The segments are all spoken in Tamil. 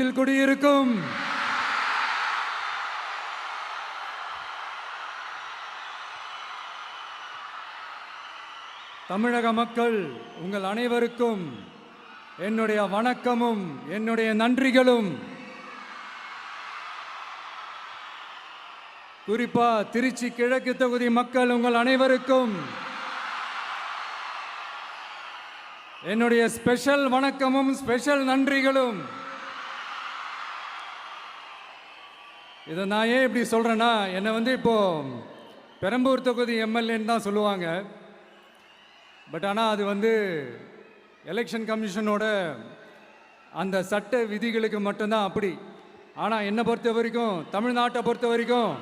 நெஞ்சில் குடியிருக்கும் தமிழக மக்கள் உங்கள் அனைவருக்கும் என்னுடைய வணக்கமும் என்னுடைய நன்றிகளும். குறிப்பா திருச்சி கிழக்கு தொகுதி மக்கள் உங்கள் அனைவருக்கும் என்னுடைய ஸ்பெஷல் வணக்கமும் ஸ்பெஷல் நன்றிகளும். இதை நான் ஏன் இப்படி சொல்றேன்னா, என்னை இப்போ பெரம்பூர் தொகுதி எம்எல்ஏன்னு தான் சொல்லுவாங்க. பட் ஆனால் அது எலெக்ஷன் கமிஷனோட அந்த சட்ட விதிகளுக்கு மட்டும்தான் அப்படி. ஆனால் என்னை பொறுத்த வரைக்கும், தமிழ்நாட்டை பொறுத்த வரைக்கும்,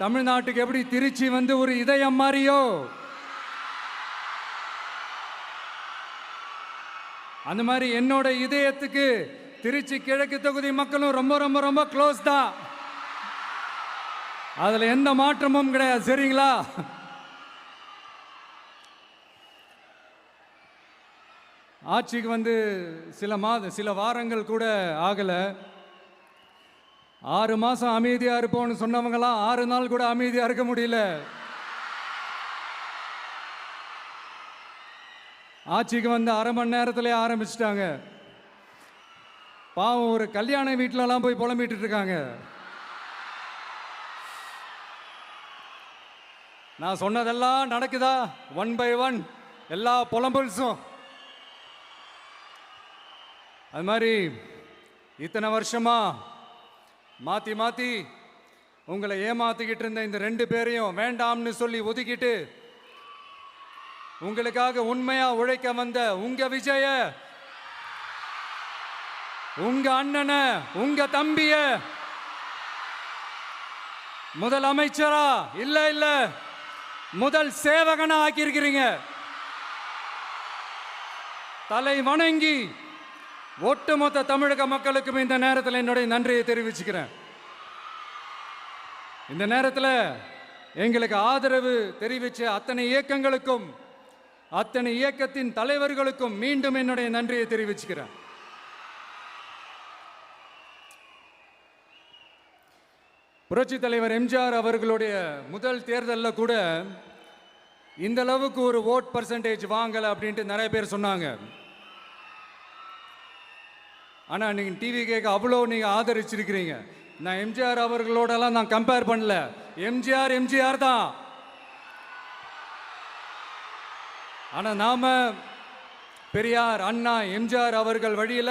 தமிழ்நாட்டுக்கு எப்படி திருச்சி ஒரு இதயம் மாறியோ, அந்த மாதிரி என்னோட இதயத்துக்கு திருச்சி கிழக்கு தொகுதி மக்களும் ரொம்ப ரொம்ப ரொம்ப க்ளோஸ் தான். அதுல எந்த மாற்றமும் கிடையாது. சரிங்களா? ஆட்சிக்கு சில வாரங்கள் கூட ஆகல. 6 மாசம் அமைதியா இருப்போம்னு சொன்னவங்களாம் 6 நாள் கூட அமைதியா இருக்க முடியல. ஆட்சிக்கு அரை மணி நேரத்திலே ஆரம்பிச்சிட்டாங்க. பாவம், ஒரு கல்யாண வீட்டிலலாம் போய் புலம்பிட்டு இருக்காங்க. நான் சொன்னதெல்லாம் நடக்குதா? 1 by 1 எல்லா புலம்பல்ஸும். அது மாதிரி இத்தனை வருஷமா மாத்தி மாத்தி உங்களை ஏமாத்திக்கிட்டு இருந்த இந்த 2 பேரையும் வேண்டாம்னு சொல்லி ஒதுக்கிட்டு உங்களுக்காக உண்மையா உழைக்க வந்த உங்க விஜய, உங்க அண்ணன, உங்க தம்பிய முதல் அமைச்சரா இல்ல முதல் சேவகனா ஆக்கியிருக்கிறீங்க. தலை வணங்கி ஒட்டுமொத்த தமிழக மக்களுக்கும் இந்த நேரத்தில் என்னுடைய நன்றியை தெரிவிச்சுக்கிறேன். இந்த நேரத்தில் எங்களுக்கு ஆதரவு தெரிவிச்ச அத்தனை இயக்கங்களுக்கும், அத்தனை இயக்கத்தின் தலைவர்களுக்கும் மீண்டும் என்னுடைய நன்றியை தெரிவிச்சுக்கிறேன். புரட்சி தலைவர் எம்ஜிஆர் அவர்களுடைய முதல் தேர்தலில் கூட இந்த அளவுக்கு ஒரு ஓட் பர்சன்டேஜ் வாங்கலை அப்படின்ட்டு நிறைய பேர் சொன்னாங்க. ஆனால் நீங்கள் டிவி கேட்க அவ்வளோ நீங்கள் ஆதரிச்சிருக்கிறீங்க. நான் எம்ஜிஆர் அவர்களோடலாம் நான் கம்பேர் பண்ணல. எம்ஜிஆர் தான். ஆனால் நாம பெரியார், அண்ணா, எம்ஜிஆர் அவர்கள் வழியில்